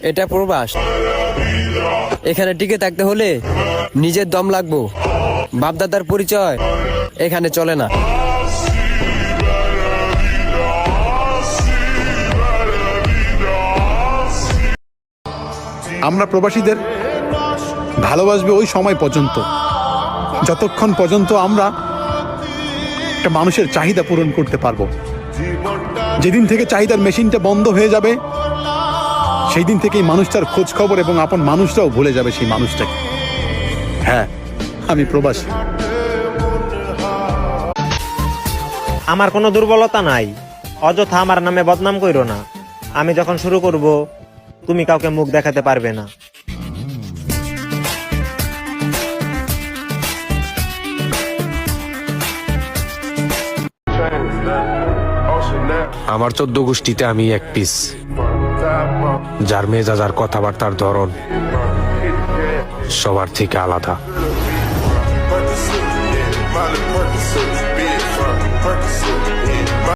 এটা প্রবাস। এখানে টিকে থাকতে হলে নিজের দম লাগবো। বাপদাদার পরিচয় এখানে চলে না। আমরা প্রবাসীদের ভালোবাসবে ওই সময় পর্যন্ত, যতক্ষণ পর্যন্ত আমরা একটা মানুষের চাহিদা পূরণ করতে পারবো। যেদিন থেকে চাহিদার মেশিনটা বন্ধ হয়ে যাবে, সেই দিন থেকেই মানুষটার খোঁজ খবর এবং আপন মানুষটাও ভুলে যাবে সেই মানুষটাকে। হ্যাঁ, আমি প্রবাসী। আমার কোনো দুর্বলতা নাই, অযথা আমার নামে বদনাম কইরো না। আমি যখন শুরু করব, তুমি কাউকে মুখ দেখাতে পারবে না। আমার 14 গোষ্ঠীতে আমি এক পিস, যার মেজাজ আর কথাবার্তার ধরন সবার থেকে আলাদা।